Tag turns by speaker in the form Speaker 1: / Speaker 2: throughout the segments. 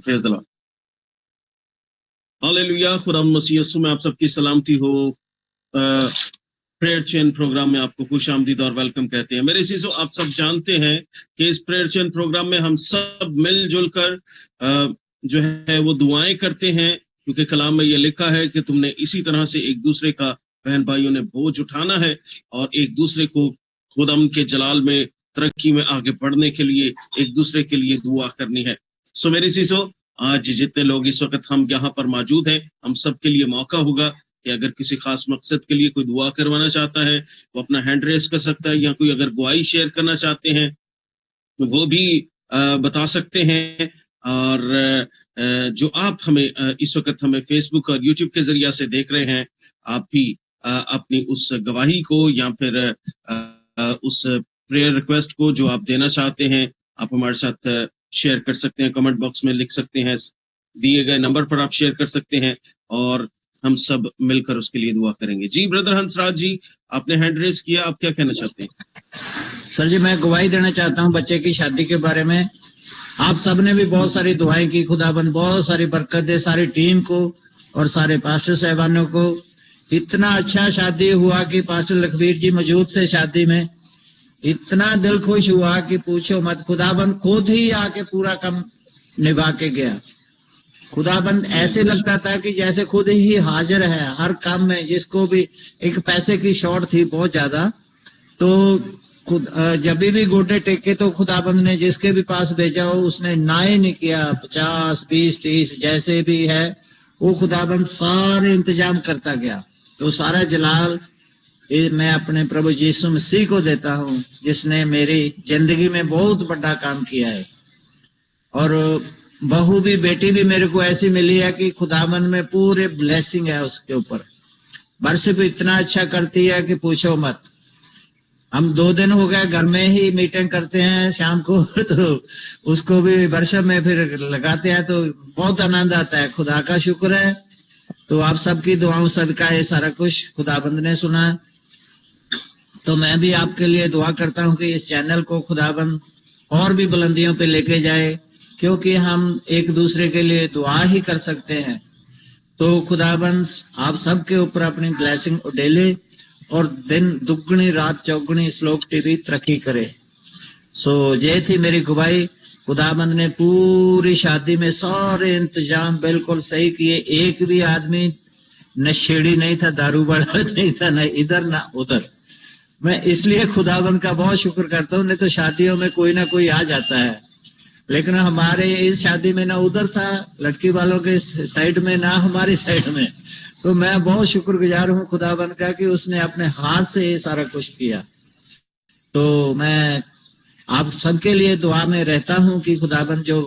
Speaker 1: Praise the Lord. Hallelujah. खुदा मसीह यीशु में आप सबकी सलामती हो। प्रेयर चेन प्रोग्राम में आपको खुश आमदीद और वेलकम कहते हैं। मेरे चीजों, आप सब जानते हैं कि इस प्रेयर चेन प्रोग्राम में हम सब मिलजुल कर जो है वो दुआएं करते हैं, क्योंकि कलाम में ये लिखा है कि तुमने इसी तरह से एक दूसरे का, बहन भाइयों ने, बोझ उठाना है और एक दूसरे को खुदाम के जलाल में, तरक्की में आगे बढ़ने के लिए एक दूसरे के लिए दुआ करनी है। सो मेरी चीजों, आज जितने लोग इस वक्त हम यहाँ पर मौजूद हैं, हम सब के लिए मौका होगा कि अगर किसी खास मकसद के लिए कोई दुआ करवाना चाहता है वो अपना हैंड रेस कर सकता है, या कोई अगर गवाही शेयर करना चाहते हैं तो वो भी बता सकते हैं। और जो आप हमें इस वक्त हमें फेसबुक और यूट्यूब के जरिए से देख रहे हैं, आप भी अपनी उस गवाही को या फिर उस प्रेयर रिक्वेस्ट को जो आप देना चाहते हैं, आप हमारे साथ शेयर कर सकते हैं। कमेंट बॉक्स में लिख सकते हैं, दिए गए नंबर पर आप शेयर कर सकते हैं और हम सब मिलकर उसके लिए दुआ करेंगे। जी ब्रदर हंसराज जी, आपने हैंड रेस किया, आप क्या कहना चाहते हैं?
Speaker 2: सर जी, मैं गवाही देना चाहता हूं बच्चे की शादी के बारे में। आप सबने भी बहुत सारी दुआएं की, खुदाबंद बहुत सारी बरकत दे सारी टीम को और सारे पास्टर साहबानों को। इतना अच्छा शादी हुआ कि पास्टर लखबीर जी मौजूद थे शादी में, इतना दिल खुश हुआ कि पूछो मत। खुदाबंद खुद ही आके पूरा काम निभा के गया। खुदाबंद ऐसे लगता था कि जैसे खुद ही हाजिर है हर काम में। जिसको भी एक पैसे की शॉर्ट थी बहुत ज्यादा, तो जब भी गोटे टेके तो खुदाबंद ने जिसके भी पास भेजा हो उसने ना ही नहीं किया। 50, 20, 30 जैसे भी है वो खुदाबंद सारे इंतजाम करता गया। तो सारा जलाल मैं अपने प्रभु यीशु मसीह को देता हूँ, जिसने मेरी जिंदगी में बहुत बड़ा काम किया है। और बहू भी, बेटी भी मेरे को ऐसी मिली है कि खुदाबंद में पूरे ब्लेसिंग है उसके ऊपर। वर्शिप इतना अच्छा करती है कि पूछो मत। हम 2 दिन हो गए घर में ही मीटिंग करते हैं शाम को तो उसको भी वर्शिप में फिर लगाते हैं, तो बहुत आनंद आता है। खुदा का शुक्र है। तो आप सबकी दुआओं सदका ये सारा कुछ खुदाबंद ने सुना। तो मैं भी आपके लिए दुआ करता हूं कि इस चैनल को खुदाबंद और भी बुलंदियों पे लेके जाए, क्योंकि हम एक दूसरे के लिए दुआ ही कर सकते हैं। तो खुदाबंद आप सबके ऊपर अपनी ब्लेसिंग उड़ेले और दिन दुगनी रात चौगुनी श्लोक टीवी तरक्की करे। सो ये थी मेरी गवाही। खुदाबंद ने पूरी शादी में सारे इंतजाम बिल्कुल सही किए। एक भी आदमी नशेड़ी नहीं था, दारू वाला नहीं था, न इधर ना उधर। मैं इसलिए खुदाबंद का बहुत शुक्र करता हूँ। नहीं तो शादियों में कोई ना कोई आ जाता है, लेकिन हमारे इस शादी में ना उधर था लड़की वालों के साइड में ना हमारी साइड में। तो मैं बहुत शुक्रगुजार हूँ खुदाबंद का कि उसने अपने हाथ से ये सारा कुछ किया। तो मैं आप सबके लिए दुआ में रहता हूँ कि खुदाबंद जो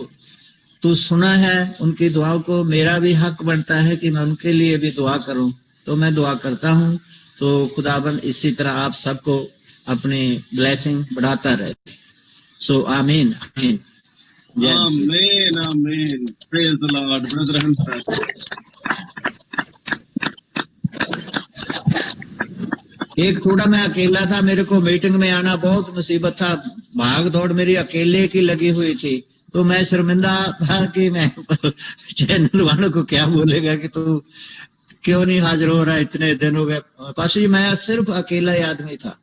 Speaker 2: तू सुना है उनकी दुआओं को, मेरा भी हक बनता है कि मैं उनके लिए भी दुआ करूँ। तो मैं दुआ करता हूँ। तो खुदाबंद इसी तरह आप सबको अपनी ब्लेसिंग बढ़ाता रहे। सो आमीन आमीन।
Speaker 1: आमीन आमीन। Praise the Lord. Brother Hansraj,
Speaker 2: एक थोड़ा मैं अकेला था, मेरे को मीटिंग में आना बहुत मुसीबत था। भाग दौड़ मेरी अकेले की लगी हुई थी। तो मैं शर्मिंदा था कि मैं चैनल वालों को क्या बोलेगा कि तू क्यों नहीं हाजिर हो रहा, इतने दिन हो गए। पास जी मैं सिर्फ अकेला ही आदमी था।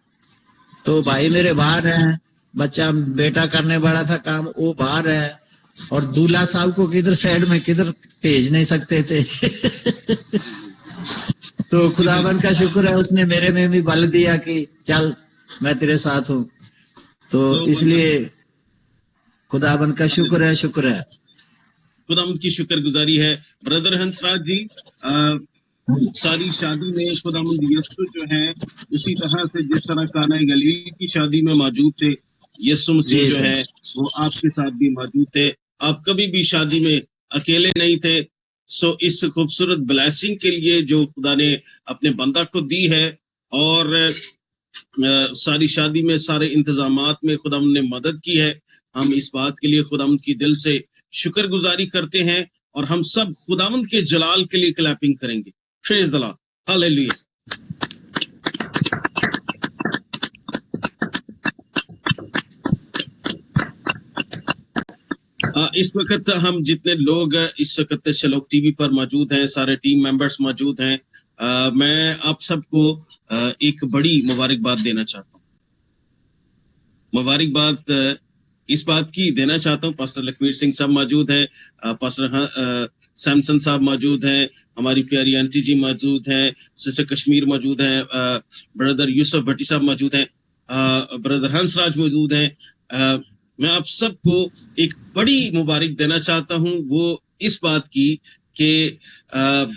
Speaker 2: तो भाई मेरे बाहर है, बच्चा बेटा करने वाला था काम, वो बाहर है, और दूल्हा साहब को किधर साइड में किधर भेज नहीं सकते थे तो खुदाबंद का शुक्र है, उसने मेरे में भी बल दिया कि चल मैं तेरे साथ हूँ। तो इसलिए खुदाबंद का शुक्र है, शुक्र है।
Speaker 1: खुदावंद की शुक्रगुजारी है। ब्रदर हंसराज जी, सारी शादी में खुदावंद यीशु जो है उसी तरह से जिस तरह काना गलील की शादी में मौजूद थे, यीशु मसीह जो है वो आपके साथ भी मौजूद थे। आप कभी भी शादी में अकेले नहीं थे। सो इस खूबसूरत ब्लेसिंग के लिए जो खुदा ने अपने बंदा को दी है, और सारी शादी में सारे इंतजामात में खुदावंद ने मदद की है, हम इस बात के लिए खुदावंद की दिल से शुक्रगुजारी करते हैं। और हम सब खुदावंद के जलाल के लिए क्लैपिंग करेंगे। Praise the Lord. हालेलुया। اس وقت ہم جتنے لوگ اس وقت شلوک ٹی وی پر موجود ہیں، سارے ٹیم ممبرس موجود ہیں، میں آپ سب کو ایک بڑی مبارکباد دینا چاہتا ہوں. مبارکباد اس بات کی دینا چاہتا ہوں، پاسٹر لکھویر سنگھ صاحب موجود ہیں، پاسٹر سیمسن صاحب موجود ہیں، ہماری پیاری آنٹی جی موجود ہیں، سسٹر کشمیر موجود ہیں، بردر یوسف بھٹی صاحب موجود ہیں، بردر ہنس راج موجود ہیں. میں آپ سب کو ایک بڑی مبارک دینا چاہتا ہوں، وہ اس بات کی کہ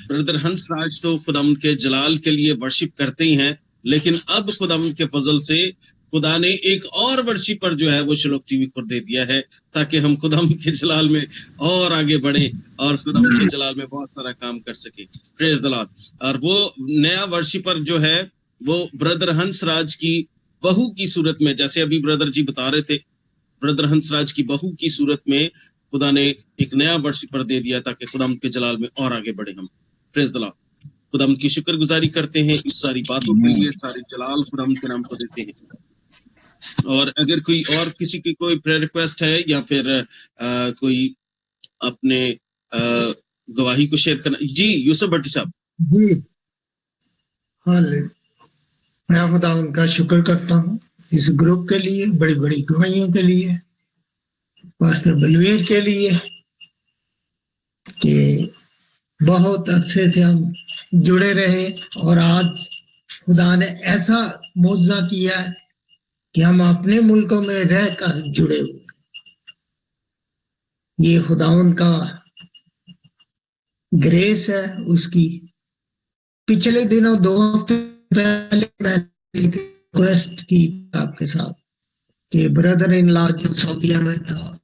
Speaker 1: بردر ہنس راج تو خداوند کے جلال کے لیے ورشپ کرتے ہی ہیں، لیکن اب خداوند کے فضل سے خدا نے ایک اور ورشپر جو ہے وہ شلوک ٹی وی کو دے دیا ہے، تاکہ ہم خداوند کے جلال میں اور آگے بڑھیں اور خداوند کے جلال میں بہت سارا کام کر سکیں. پریز دی لارڈ. اور وہ نیا ورشپر جو ہے وہ بردر ہنس راج کی بہو کی صورت میں، جیسے ابھی بردر جی بتا رہے تھے، بردر ہنس راج کی بہو کی صورت میں خدا نے ایک نیا ورشپر دے دیا تاکہ خداوند کے جلال میں اور آگے بڑھیں ہم. پریز دی لارڈ. خداوند کی شکر گزاری کرتے ہیں اس ساری باتوں کے لیے، سارے جلال خداوند کے نام کو دیتے ہیں. اور اگر کوئی اور کسی کی کوئی پریئر ریکویسٹ ہے یا پھر کوئی اپنے گواہی کو شیئر کرنا. جی یوسف بھٹی صاحب.
Speaker 3: جی میں خدا ان کا شکر کرتا ہوں اس گروپ کے لیے، بڑی بڑی گواہیوں کے لیے، پاسٹر بلویر کے لیے کہ بہت عرصے سے ہم جڑے رہے اور آج خدا نے ایسا معجزہ کیا ہے کہ ہم اپنے ملکوں میں رہ کر جڑے ہوئے. یہ خداوند کا گریس ہے اس کی. پچھلے دنوں 2 ہفتے پہلے میں نے ریکویسٹ کی آپ کے ساتھ کہ بردر ان لا جو سعودیہ میں تھا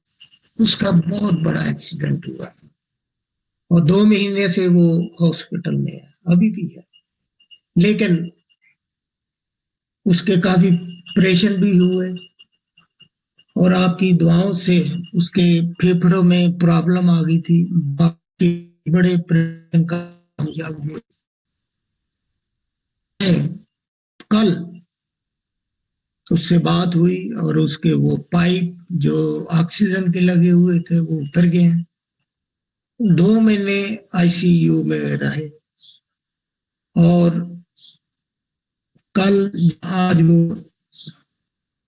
Speaker 3: اس کا بہت بڑا ایکسیڈنٹ ہوا اور 2 مہینے سے وہ ہاسپٹل میں ہے، ابھی بھی ہے، لیکن اس کے کافی پریشر بھی ہوئے اور آپ کی دعاؤں سے اس کے پھیپھڑوں میں پرابلم آ گئی تھی، باقی بڑے کامیاب ہوئے. کل اس سے بات ہوئی اور اس کے وہ پائپ جو آکسیجن کے لگے ہوئے تھے وہ اتر گئے ہیں. 2 مہینے آئی سی یو میں رہے اور کل آج وہ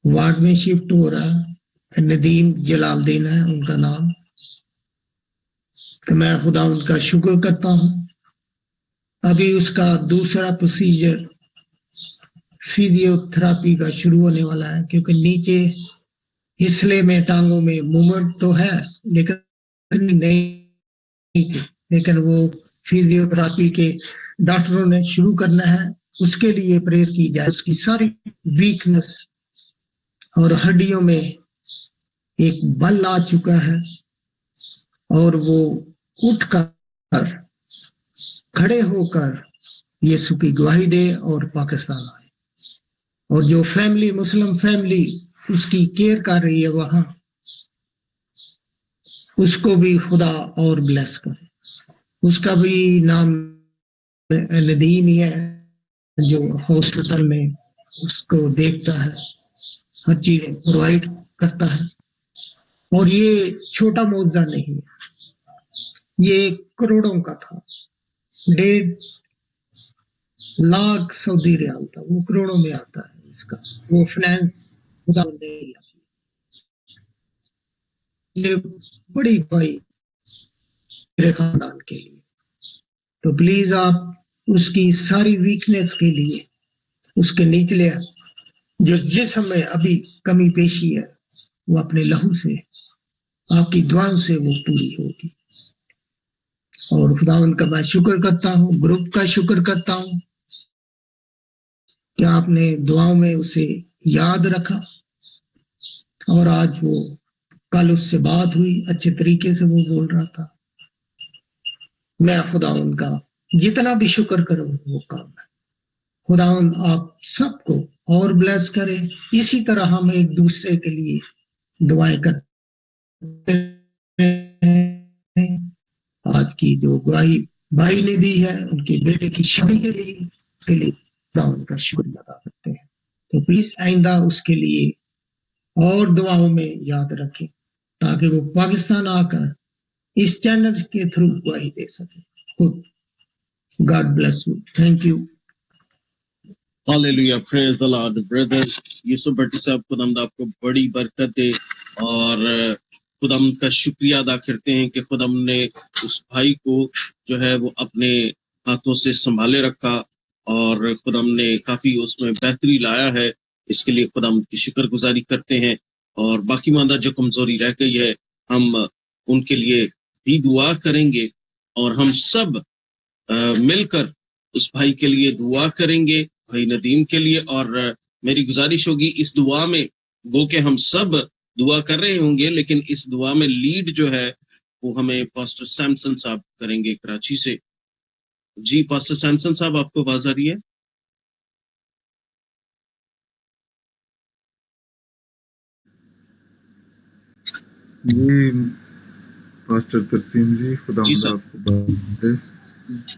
Speaker 3: وارڈ میں شفٹ ہو رہا ہے. ندیم جلال الدین ہے ان کا نام. تو میں خدا ان کا شکر کرتا ہوں. ابھی اس کا دوسرا پروسیجر فزیو تھراپی کا شروع ہونے والا ہے، کیونکہ نیچے ہسلے میں ٹانگوں میں موومنٹ تو ہے لیکن نہیں تھی، لیکن وہ فزیو تھراپی کے ڈاکٹروں نے شروع کرنا ہے. اس کے لیے پریئر کی جائے. اس کی ساری ویکنس اور ہڈیوں میں ایک بل آ چکا ہے اور وہ اٹھ کر کھڑے ہو کر یسوع کی گواہی دے اور پاکستان آئے. اور جو فیملی مسلم فیملی اس کی کیئر کر رہی ہے وہاں، اس کو بھی خدا اور بلیس کرے. اس کا بھی نام ندیم ہی ہے جو ہاسپٹل میں اس کو دیکھتا ہے، ہر چیز پرووائڈ کرتا ہے. اور یہ چھوٹا معجزہ نہیں ہے، یہ کروڑوں کا تھا. 1.5 لاکھ سعودی ریال تھا، وہ کروڑوں میں آتا ہے. اس کا وہ فائنانس خدا نے لیا. یہ بڑی بھائی میرے خاندان کے لیے. تو پلیز آپ اس کی ساری ویکنس کے لیے، اس کے نچلے جو جسم میں ابھی کمی پیشی ہے وہ اپنے لہو سے، آپ کی دعاؤں سے وہ پوری ہوگی. اور خداوند کا میں شکر کرتا ہوں، گروپ کا شکر کرتا ہوں کہ آپ نے دعاؤں میں اسے یاد رکھا. اور آج وہ کل اس سے بات ہوئی، اچھے طریقے سے وہ بول رہا تھا. میں خداوند کا جتنا بھی شکر کروں وہ کام ہے. خداوند آپ سب کو اور بلیس کرے. اسی طرح ہم ایک دوسرے کے لیے دعائیں کرتے ہیں. آج کی جو گواہی بھائی نے دی ہے ان کے بیٹے کی شادی کے لیے، اس کے لیے خداوند کا شکر ادا کرتے ہیں. تو پلیز آئندہ اس کے لیے اور دعاؤں میں یاد رکھیں. ताकि वो पाकिस्तान आकर इस चैनल के थ्रू गवाही दे सके खुद। God bless you, thank you.
Speaker 1: Hallelujah, praise the Lord. Brother Yusuf Bhatti sahab, खुदावंद आपको बड़ी बरकत दे और खुदावंद का शुक्रिया अदा करते हैं कि खुदावंद ने उस भाई को जो है वो अपने हाथों से संभाले रखा और खुदावंद ने काफी उसमें बेहतरी लाया है। इसके लिए खुदावंद की शुक्रगुजारी करते हैं। और बाकी मांदा जो कमजोरी रह गई है, हम उनके लिए भी दुआ करेंगे और हम सब मिलकर उस भाई के लिए दुआ करेंगे, भाई नदीम के लिए। और मेरी गुजारिश होगी इस दुआ में, गो के हम सब दुआ कर रहे होंगे, लेकिन इस दुआ में लीड जो है वो हमें पास्टर सैमसन साहब करेंगे कराची से। जी पास्टर सैमसन साहब, आपको आवाज आ रही है?
Speaker 4: जी पास्टर तरसीम जी, खुदा
Speaker 1: जी सर।
Speaker 4: आपको बात दे।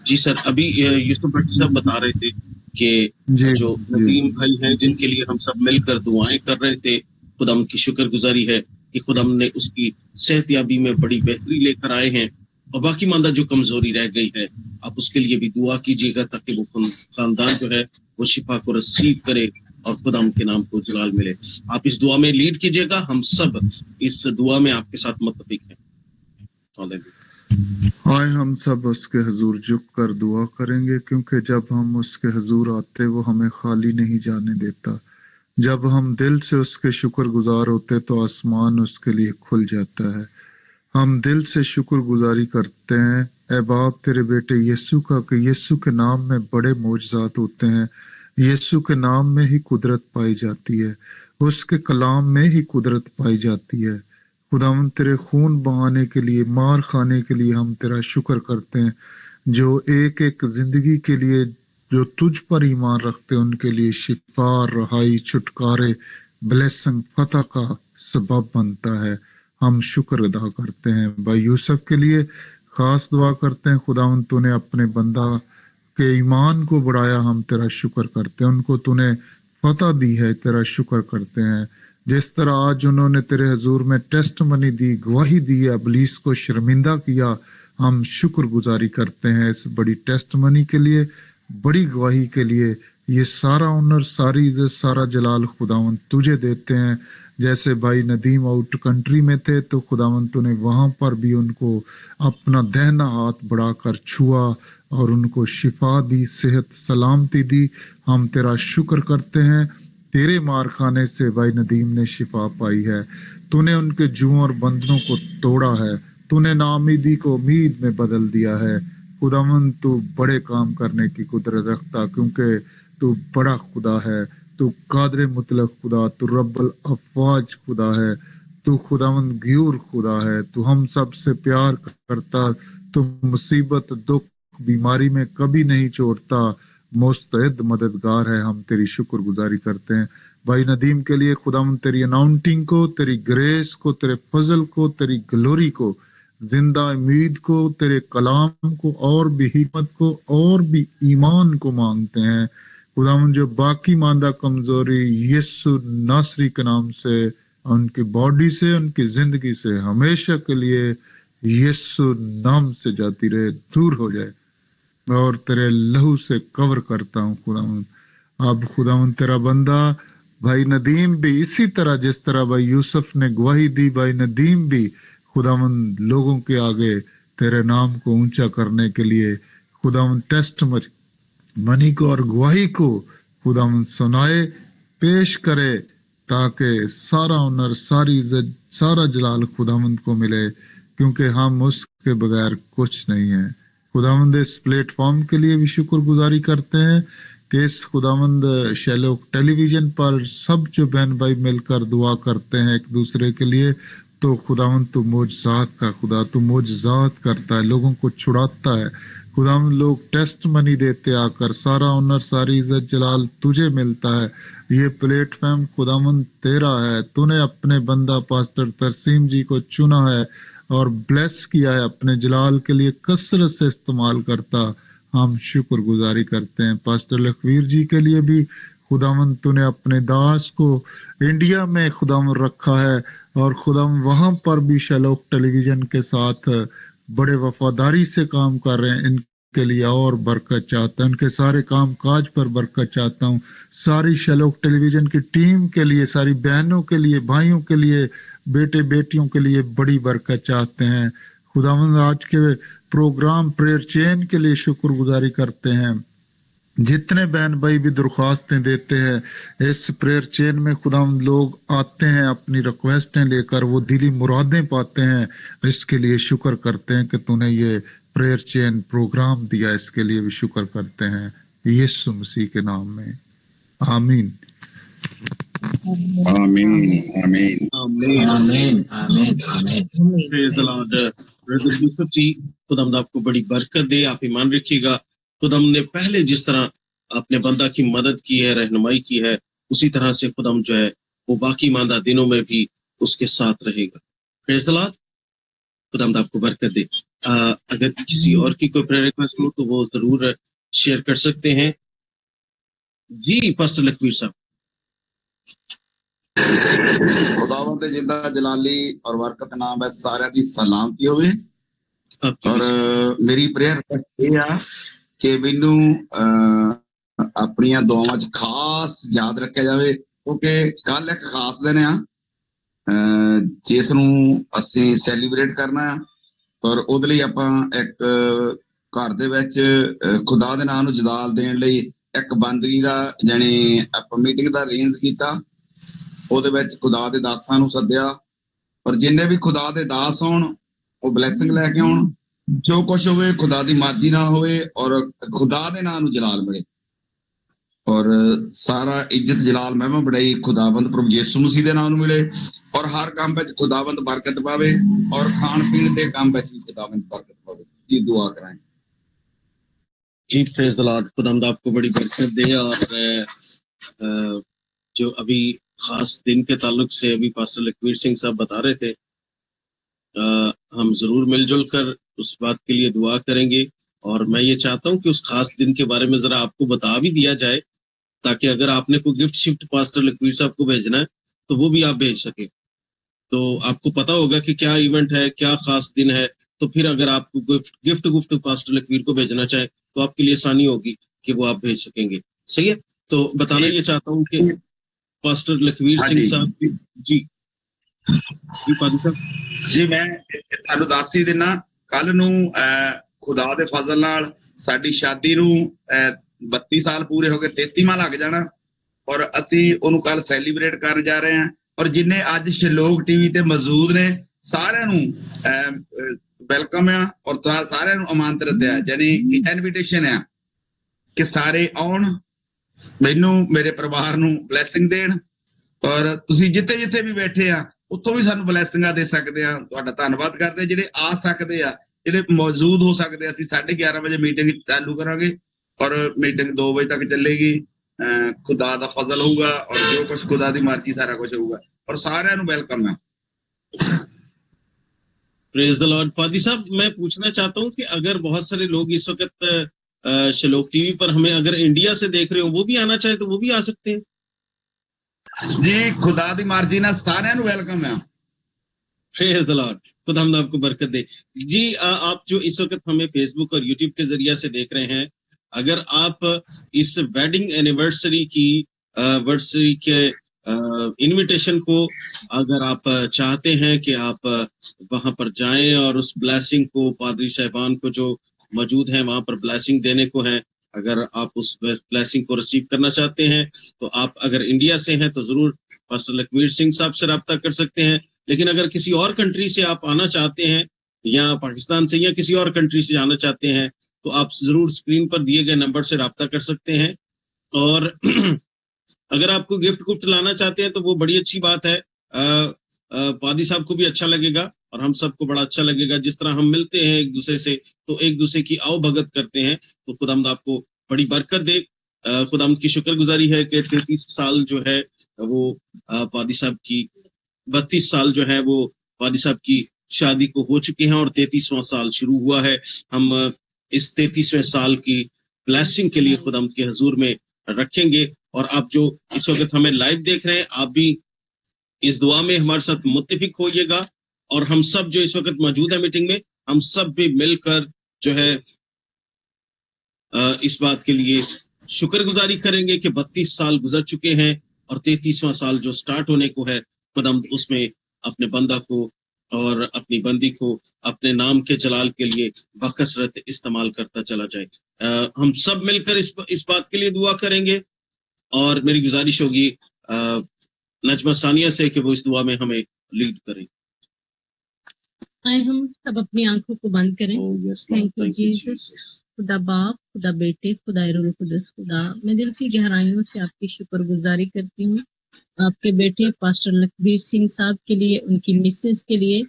Speaker 1: जी सर, अभी यूसुफ भट्टी साहब बता रहे थे कि
Speaker 4: जी
Speaker 1: जो नदीम भाई हैं जिनके लिए हम सब मिलकर दुआएं कर रहे थे, खुदाम की शुक्रगुजारी है कि खुदाम ने उसकी सेहतयाबी में बड़ी बेहतरी लेकर आए हैं। और बाकी मांदा जो कमजोरी रह गई है, आप उसके लिए भी दुआ कीजिएगा ताकि वो खानदान जो है वो शिफा को रिसीव करे और खुदाम के नाम को जलाल मिले। आप इस दुआ में लीड कीजिएगा, हम सब इस दुआ में आपके साथ मुत्तफिक हैं। हालेलुया।
Speaker 4: आए हम सब उसके हजूर झुक कर दुआ करेंगे, क्योंकि जब हम उसके हजूर आते वो हमें खाली नहीं जाने देता। जब हम दिल से उसके शुक्रगुजार होते तो आसमान उसके लिए खुल जाता है। हम दिल से शुक्रगुजारी करते हैं ऐ बाप तेरे बेटे यीशु का, कि यीशु के नाम में बड़े मौजज़ात होते हैं। यीशु के नाम में ही कुदरत पाई जाती है, उसके कलाम में ही कुदरत पाई जाती है। खुदावन तेरे खून बहाने के लिए, मार खाने के लिए हम तेरा शुक्र करते हैं। जो एक एक जिंदगी के लिए जो तुझ पर ईमान रखते हैं उनके लिए शिफा, रहाई, छुटकारे, ब्लेसिंग, फतह का सबब बनता है। हम शुक्र अदा करते हैं। भाई यूसुफ के लिए खास दुआ करते हैं। खुदावन तूने अपने बंदा के ईमान को बढ़ाया, हम तेरा शुक्र करते हैं। उनको तूने फतह दी है, तेरा शुक्र करते हैं। जिस तरह आज उन्होंने तेरे हजूर में टेस्ट मनी दी, गवाही दी है, इब्लीस को शर्मिंदा किया, हम शुक्र गुजारी करते हैं इस बड़ी टेस्ट मनी के लिए, बड़ी गवाही के लिए। ये सारा ऑनर, सारी इज्जत, सारा जलाल खुदावन तुझे देते हैं। जैसे भाई नदीम आउट कंट्री में थे तो खुदावन तूने वहां पर भी उनको अपना दहना हाथ बढ़ाकर छुआ और उनको शिफा दी, सेहत सलामती दी। हम तेरा शुक्र करते हैं। तेरे मार खाने से भाई नदीम ने शिफा पाई है। तूने उनके जुओं और बंधनों को तोड़ा है। तूने नाउमीदी को उम्मीद में बदल दिया है। खुदावन तू बड़े काम करने की कुदरत रखता, क्योंकि तू बड़ा खुदा है। तू कादर मुतलक खुदा, तू रब्बल अफवाज खुदा है। तू खुदावन गयूर खुदा है। तू हम सब से प्यार करता। तू मुसीबत, दुख, बीमारी में कभी नहीं छोड़ता। मुस्तैद मददगार है। हम तेरी शुक्रगुजारी करते हैं भाई नदीम के लिए। खुदावन तेरी अनाउंटिंग को, तेरी ग्रेस को, तेरे फजल को, तेरी ग्लोरी को, जिंदा उम्मीद को, तेरे कलाम को, और भी हिम्मत को, और भी ईमान को मांगते हैं। खुदावन जो बाकी मांदा कमजोरी यीशु नासरी के नाम से, उनकी बॉडी से, उनकी जिंदगी से हमेशा के लिए यीशु नाम से जाती रहे, दूर हो जाए और तेरे लहू से कवर करता हूँ खुदावन। अब खुदावन तेरा बंदा भाई नदीम भी इसी तरह, जिस तरह भाई यूसुफ ने गवाही दी, भाई नदीम भी खुदावन लोगों के आगे तेरे नाम को ऊंचा करने के लिए खुदावन टेस्ट मनी को और गवाही को खुदावन सुनाए, पेश करे, ताकि सारा ऑनर, सारी इज्जत, सारा जलाल खुदावंद को मिले, क्योंकि हम उसके बगैर कुछ नहीं है। खुदावंद इस प्लेटफॉर्म के लिए भी शुक्रगुजारी करते हैं कि इस खुदावंद शैलो टेलीविजन पर सब जो बहन भाई मिलकर दुआ करते हैं एक दूसरे के लिए, तो खुदावंद तू मौजज़ात का खुदा, तू मौजज़ात करता है, लोगों को छुड़ाता है। खुदावंद लोग टेस्ट मनी देते आकर, सारा ऑनर, सारी इज्जत जलाल तुझे मिलता है। ये प्लेटफॉर्म खुदावंद तेरा है। तूने अपने बंदा पास्टर तरसीम जी को चुना है और ब्लेस किया है, अपने जलाल के लिए कसरत से इस्तेमाल करता। हम शुक्रगुजारी करते हैं। पास्टर लखवीर जी के लिए भी खुदावन तूने अपने दास को इंडिया में खुदावन रखा है और खुदावन वहां पर भी शलोक टेलीविजन के साथ बड़े वफादारी से काम कर रहे हैं। इनके लिए और बरकत चाहता हूं, उनके सारे काम काज पर बरकत चाहता हूं। सारी शलोक टेलीविजन की टीम के लिए, सारी बहनों के लिए, भाइयों के लिए, बेटे बेटियों के लिए बड़ी बरकत चाहते हैं। खुदावन आज के प्रोग्राम प्रेयर चेन के लिए शुक्रगुजारी करते हैं। जितने बहन भाई भी दरख्वास्तें देते हैं इस प्रेयर चेन में, खुदा लोग आते हैं अपनी रिक्वेस्टें लेकर, वो दिली मुरादें पाते हैं। इसके लिए शुक्र करते हैं कि तूने ये प्रेयर चेन प्रोग्राम दिया, इसके लिए भी शुक्र करते हैं यीशु मसीह के नाम में, आमीन
Speaker 5: आमीन आमीन
Speaker 2: आमीन आमीन आमीन।
Speaker 1: Praise the Lord. Brother Yusuf ji, खुदावंद आपको बड़ी बरकत दे, आप ईमान रखिएगा। खुदावंद ने पहले जिस तरह अपने बंदा की मदद की है, रहनुमाई की है, उसी तरह से खुदावंद जो है वो बाकी मांदा दिनों में भी उसके साथ रहेगा। Praise the Lord. खुदावंद आपको बरकत दे। अगर किसी और की कोई प्रेयर रिक्वेस्ट हो तो वो जरूर शेयर कर सकते हैं। जी पास्टर लखवीर साहब।
Speaker 5: खुदावंद जिंदा जलाली और बरकत नाम है सारे दी सलामती होवे। और मेरी प्रेयर रिक्वेस्ट ये है कि मैनू अपनियां दुआवां च खास याद रखिया जावे, क्योंकि कल एक खास दिन आ जिस नूं असीं सैलीब्रेट करना है। और ਉਹਦੇ ਲਈ ਆਪਾਂ ਇੱਕ ਘਰ ਦੇ ਵਿੱਚ ਖੁਦਾ ਦੇ ਨਾਮ ਨੂੰ ਜਲਾਲ ਦੇਣ ਲਈ ਇੱਕ ਬੰਦਗੀ ਦਾ ਜਾਨੀ ਆਪਾਂ ਮੀਟਿੰਗ ਦਾ ਅਰੇਂਜ ਕੀਤਾ। ਉਹਦੇ ਵਿੱਚ ਖੁਦਾ ਦੇ ਦਾਸਾਂ ਨੂੰ ਸੱਦਿਆ, ਔਰ ਜਿੰਨੇ ਵੀ ਖੁਦਾ ਦੇ ਦਾਸ ਹੋਣ ਉਹ ਬਲੈਸਿੰਗ ਲੈ ਕੇ ਆਉਣ। ਜੋ ਕੁਝ ਹੋਵੇ ਖੁਦਾ ਦੀ ਮਰਜ਼ੀ ਨਾਲ ਹੋਵੇ ਔਰ ਖੁਦਾ ਦੇ ਨਾਮ ਨੂੰ ਜਲਾਲ ਮਿਲੇ, ਔਰ ਸਾਰਾ ਇੱਜ਼ਤ ਜਲਾਲ ਮਹਿਮਾ ਬੜਾਈ ਖੁਦਾਵੰਦ ਪ੍ਰਭੂ ਯਿਸੂ ਮਸੀਹ ਦੇ ਨਾਮ ਨੂੰ ਮਿਲੇ, ਔਰ ਹਰ ਕੰਮ ਵਿੱਚ ਖੁਦਾਵੰਦ ਬਰਕਤ ਪਾਵੇ, ਔਰ ਖਾਣ ਪੀਣ ਦੇ ਕੰਮ ਵਿੱਚ ਵੀ ਖੁਦਾਵੰਦ ਬਰਕਤ ਪਾਵੇ। ਜੀ दुआ कराएं।
Speaker 1: जी प्रेज द लॉर्ड। खुदावंद आपको बड़ी बरकत दे। और जो अभी खास दिन के ताल्लुक से अभी पास्टर लखवीर सिंह साहब बता रहे थे, हम जरूर मिलजुल कर उस बात के लिए दुआ करेंगे। और मैं ये चाहता हूँ कि उस खास दिन के बारे में जरा आपको बता भी दिया जाए, ताकि अगर आपने कोई गिफ्ट शिफ्ट पास्टर लखवीर साहब को भेजना है तो वो भी आप भेज सके। तो आपको पता होगा कि क्या इवेंट है, क्या खास दिन है, तो फिर अगर आपको गिफ्ट पास्टर लखवीर को भेजना चाहे तो आपके लिए आसानी होगी कि वो आप भेज सकेंगे। सही है। तो बताना ये चाहता हूँ कि पास्टर लखवीर सिंह साहब जी पादी साहब
Speaker 5: जी मैं ਤੁਹਾਨੂੰ ਦੱਸ ਹੀ ਦਿਨਾ, ਕੱਲ ਨੂੰ ਖੁਦਾ ਦੇ ਫਜ਼ਲ ਨਾਲ ਸਾਡੀ ਸ਼ਾਦੀ ਨੂੰ 32 ਸਾਲ ਪੂਰੇ ਹੋ ਗਏ, 33ਵਾਂ ਲੱਗ ਜਾਣਾ, ਔਰ ਅਸੀਂ ਉਹਨੂੰ ਕੱਲ ਸੈਲੀਬ੍ਰੇਟ ਕਰਨ ਜਾ ਰਹੇ ਹਾਂ। ਔਰ ਜਿੰਨੇ ਅੱਜ ਸ਼ਲੋਕ ਟੀਵੀ ਤੇ ਮੌਜੂਦ ਨੇ ਸਾਰਿਆਂ ਨੂੰ ਵੈਲਕਮ ਆ, ਔਰ ਸਾਰਿਆਂ ਨੂੰ ਆਮੰਤਰਿਤ ਹੈ, ਯਾਨੀ ਇਨਵੀਟੇਸ਼ਨ ਆ ਕਿ ਸਾਰੇ ਆਉਣ, ਮੈਨੂੰ ਮੇਰੇ ਪਰਿਵਾਰ ਨੂੰ ਬਲੈਸਿੰਗ ਦੇਣ। ਔਰ ਤੁਸੀਂ ਜਿੱਥੇ ਜਿੱਥੇ ਵੀ ਬੈਠੇ ਆ ਉੱਥੋਂ ਵੀ ਸਾਨੂੰ ਬਲੈਸਿੰਗਾਂ ਦੇ ਸਕਦੇ ਆ। ਤੁਹਾਡਾ ਧੰਨਵਾਦ ਕਰਦੇ। ਜਿਹੜੇ ਆ ਸਕਦੇ ਆ, ਜਿਹੜੇ ਮੌਜੂਦ ਹੋ ਸਕਦੇ ਆ, ਅਸੀਂ 11:30 ਵਜੇ ਮੀਟਿੰਗ ਚਾਲੂ ਕਰਾਂਗੇ ਔਰ ਮੀਟਿੰਗ 2 ਵਜੇ ਤੱਕ ਚੱਲੇਗੀ। ਖੁਦਾ ਦਾ ਫਜ਼ਲ ਹੋਊਗਾ ਔਰ ਜੋ ਕੁਝ ਖੁਦਾ ਦੀ ਮਰਜ਼ੀ ਸਾਰਾ ਕੁਝ ਹੋਊਗਾ, ਔਰ ਸਾਰਿਆਂ ਨੂੰ ਵੈਲਕਮ ਹੈ।
Speaker 1: Praise the Lord. पादी साहब, मैं पूछना चाहता हूँ कि अगर बहुत सारे लोग इस वक्त शलोक टीवी पर हमें अगर इंडिया से देख रहे हो, वो भी आना चाहे तो वो भी आ सकते हैं।
Speaker 5: जी खुदा दी मर्जी ना सारे नु वेलकम है।
Speaker 1: Praise the Lord. खुदा हम आपको बरकत दे। जी आप जो इस वक्त हमें फेसबुक और यूट्यूब के जरिए से देख रहे हैं, अगर आप इस वेडिंग एनिवर्सरी के इनविटेशन को अगर आप चाहते हैं कि आप वहां पर जाएं और उस ब्लेसिंग को पादरी साहबान को जो मौजूद हैं वहां पर ब्लेसिंग देने को है, अगर आप उस ब्लेसिंग को रिसीव करना चाहते हैं तो आप अगर इंडिया से हैं तो जरूर पास्टर लखवीर सिंह साहब से रब्ता कर सकते हैं। लेकिन अगर किसी और कंट्री से आप आना चाहते हैं, या पाकिस्तान से या किसी और कंट्री से आना चाहते हैं, तो आप जरूर स्क्रीन पर दिए गए नंबर से रब्ता कर सकते हैं। और अगर आपको गिफ्ट लाना चाहते हैं तो वो बड़ी अच्छी बात है। पादी साहब को भी अच्छा लगेगा और हम सबको बड़ा अच्छा लगेगा। जिस तरह हम मिलते हैं एक दूसरे से तो एक दूसरे की आओ भगत करते हैं, तो खुदावंद आपको बड़ी बरकत दे। खुदावंद की शुक्रगुजारी है कि 33 साल जो है वो पादी साहब की 32 साल जो है वो पादी साहब की शादी को हो चुके हैं और 33वां साल शुरू हुआ है। हम इस 33वें साल की ब्लेसिंग के लिए खुदावंद के हुजूर में रखेंगे और आप जो इस वक्त हमें लाइव देख रहे हैं, आप भी इस दुआ में हमारे साथ मुत्तफिक होइएगा, और हम सब जो इस वक्त मौजूद है मीटिंग में, हम सब भी मिलकर जो है इस बात के लिए शुक्रगुजारी करेंगे कि 32 साल गुजर चुके हैं और 33वां साल जो स्टार्ट होने को है, खुदा उसमें अपने बंदा को और अपनी बंदी को अपने नाम के जलाल के लिए बकसरत इस्तेमाल करता चला जाए। हम सब मिलकर इस बात के लिए दुआ करेंगे, और मेरी गुजारिश होगी नजमा सानिया से कि वो इस दुआ में हमें लीड करें।
Speaker 6: आए हम सब अपनी आंखों को बंद करें। Thank you Jesus. खुदा बाप, खुदा बेटे, खुदा रूह कुदस, खुदा मैं दिल की गहराइयों से आपकी शुक्रगुजारी करती हूँ आपके बेटे पास्टर लखबीर सिंह साहब के लिए, उनकी मिसेस के लिए,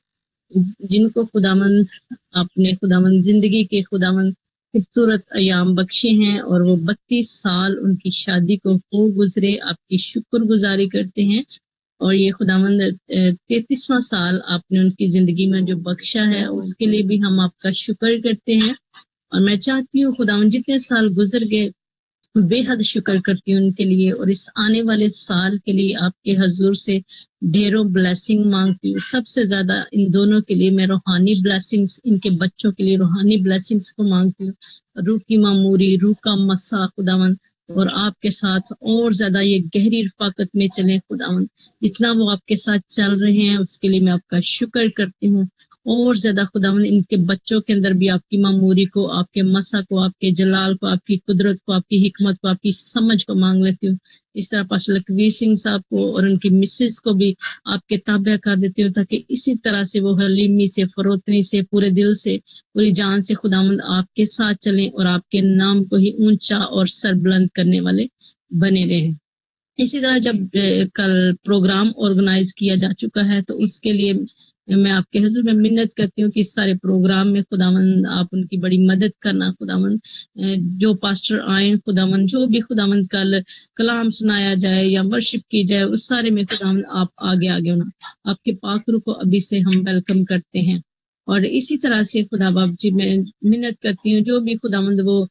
Speaker 6: जिनको खुदामंद आपने खुदामंद जिंदगी के खुदामंद खूबसूरत अयाम बख्शे हैं, और वो 32 साल उनकी शादी को हो गुजरे। आपकी शुक्रगुजारी करते हैं, और ये खुदामंद 33वां साल आपने उनकी जिंदगी में जो बख्शा है उसके लिए भी हम आपका शुक्र करते हैं। और मैं चाहती हूँ खुदावंद जितने साल गुजर गए बेहद शुक्र करती हूँ उनके लिए, और इस आने वाले साल के लिए आपके हजूर से ढेरों ब्लेसिंग मांगती हूँ। सबसे ज्यादा इन दोनों के लिए मैं रूहानी ब्लेसिंग्स, इनके बच्चों के लिए रूहानी ब्लेसिंग्स को मांगती हूँ। रूह की मामूरी, रूह का मसा खुदावंद, और आपके साथ और ज्यादा ये गहरी रफाकत में चले खुदावंद। जितना वो आपके साथ चल रहे हैं उसके लिए मैं आपका शुक्र करती हूँ। और ज्यादा खुदावंद इनके बच्चों के अंदर भी आपकी मामूरी को, आपके मसा को, आपके जलाल को, आपकी कुदरत को, आपकी हिकमत को, आपकी समझ को मांग लेती हूँ। इस तरह पास्टर लखबीर सिंह साहब को और उनकी मिसेस को भी आपके ताबे कर देती हूँ, ताकि इसी तरह से वो हलीमी से, फरोतनी से, पूरे दिल से, पूरी जान से खुदावंद आपके साथ चलें और आपके नाम को ही ऊंचा और सरबुलंद करने वाले बने रहें। इसी तरह जब कल प्रोग्राम ऑर्गेनाइज किया जा चुका है तो उसके लिए मैं आपके हुजूर में मिन्नत करती हूँ कि इस सारे प्रोग्राम में खुदावंद आप उनकी बड़ी मदद करना। खुदावंद जो पास्टर आए खुदावंद, जो भी खुदावंद कल कलाम सुनाया जाए या वर्शिप की जाए, उस सारे में खुदावंद आप आगे आगे होना। आपके पाक रूह को अभी से हम वेलकम करते हैं। और इसी तरह से खुदा बाप जी मैं मिन्नत करती हूँ, जो भी खुदावंद वो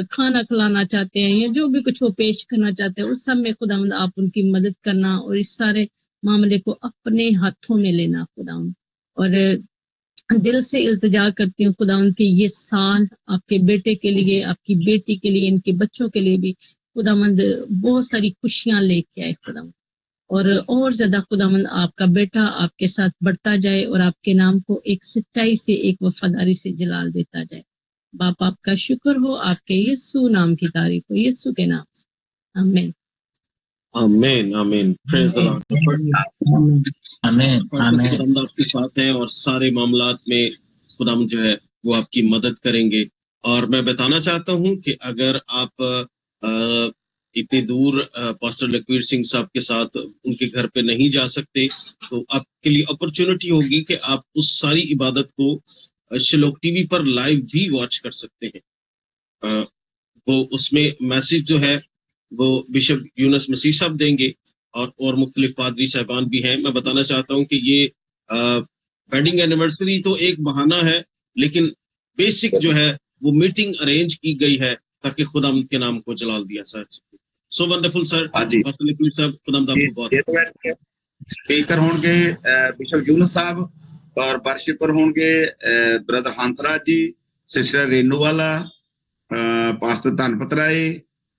Speaker 6: खाना खिलाना चाहते हैं या जो भी कुछ वो पेश करना चाहते हैं, उस सब में खुदावंद आप उनकी मदद करना और इस सारे मामले को अपने हाथों में लेना खुदावंद। और दिल से इल्तिजा करती हूँ खुदावंद कि ये साल आपके बेटे के लिए, आपकी बेटी के लिए, इनके बच्चों के लिए भी खुदावंद बहुत सारी खुशियां लेके आए खुदावंद। और ज्यादा खुदावंद आपका बेटा आपके साथ बढ़ता जाए और आपके नाम को एक सच्चाई से, एक वफादारी से जलाल देता जाए। बाप आपका शुक्र हो, आपके यीशु नाम की तारीफ हो, यीशु के नाम से, आमीन।
Speaker 1: आमीन आमीन। Praise the Lord.
Speaker 2: आमीन आमीन।
Speaker 1: खुदावंद आपके साथ है और सारे मामलात में खुदावंद जो है वो आपकी मदद करेंगे। और मैं बताना चाहता हूं कि अगर आप इतनी दूर पास्टर लखबीर सिंह साहब के साथ उनके घर पे नहीं जा सकते, तो आपके लिए अपॉर्चुनिटी होगी कि आप उस सारी इबादत को शिलोह टीवी पर लाइव भी वॉच कर सकते हैं। वो उसमें मैसेज जो है वो बिशप यूनुस मसीह साहब देंगे, और मुख्तलिफ पादरी साहबान भी हैं। मैं बताना चाहता हूं कि ये वेडिंग एनिवर्सरी तो एक बहाना है, लेकिन बेसिक जो है वो मीटिंग अरेंज की गई है ताकि खुदा के नाम को जलाल दिया sir. So wonderful sir. Pastor Lakhbir साहब, खुदा आपको बहुत।
Speaker 5: स्पीकर होंगे बिशप यूनुस साहब, और वर्शिपर होंगे brother Hansraj ji, sister रेनूवाला, pastor Dhanpat राय,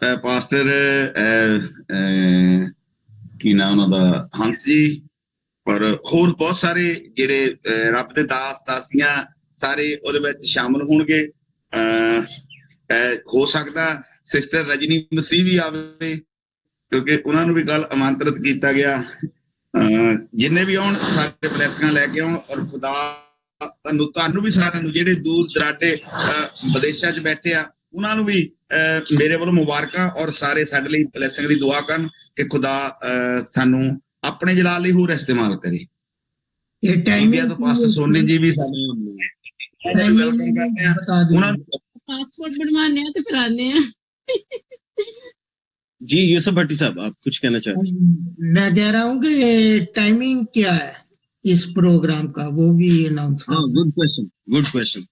Speaker 5: पास्टर की नाम उन्होंने हंस जी, और होर बहुत सारे जेडे रब दे दास दासियां सारे ਉਹਦੇ ਵਿੱਚ शामिल होंगे। हो सकता सिस्टर रजनी मसीह भी आवे, क्योंकि उन्होंने भी कल आमंत्रित किया गया। जिन्ने भी आउण सारे ब्लैसिंगां लैके आउण, और खुदा ਤੁਹਾਨੂੰ ਵੀ ਸਾਰਿਆਂ ਨੂੰ ਜਿਹੜੇ ਦੂਰ ਦਰਾਡੇ ਵਿਦੇਸ਼ਾਂ 'ਚ ਬੈਠੇ ਆ ਉਹਨਾਂ ਨੂੰ ਵੀ ਮੇਰੇ ਵੱਲੋਂ ਮੁਬਾਰਕਾਂ, ਔਰ ਸਾਰੇ ਸਾਡੇ ਲਈ ਬਲੈਸਿੰਗ ਦੀ ਦੁਆ ਕਰਨ ਕਿ ਖੁਦਾ ਸਾਨੂੰ ਆਪਣੇ ਜਲਾਲ ਲਈ ਹੋਰ ਇਸਤੇਮਾਲ ਕਰੇ।
Speaker 3: ਇਹ ਟਾਈਮਿੰਗ
Speaker 5: ਤੋਂ ਪਾਸਟਰ ਸੋਨੀ ਜੀ ਵੀ ਸਾਡੇ ਵੈਲਕਮ ਕਰਦੇ ਆ। ਉਹਨਾਂ ਨੂੰ
Speaker 6: पासपोर्ट बनवाने हैं तो फिर आने हैं।
Speaker 1: जी यूसुफ भट्टी साहब, आप कुछ कहना चाहते हैं?
Speaker 3: मैं कह रहा हूँ कि टाइमिंग क्या है इस प्रोग्राम का, वो भी अनाउंस
Speaker 1: हाँ, गुड क्वेश्चन, गुड क्वेश्चन।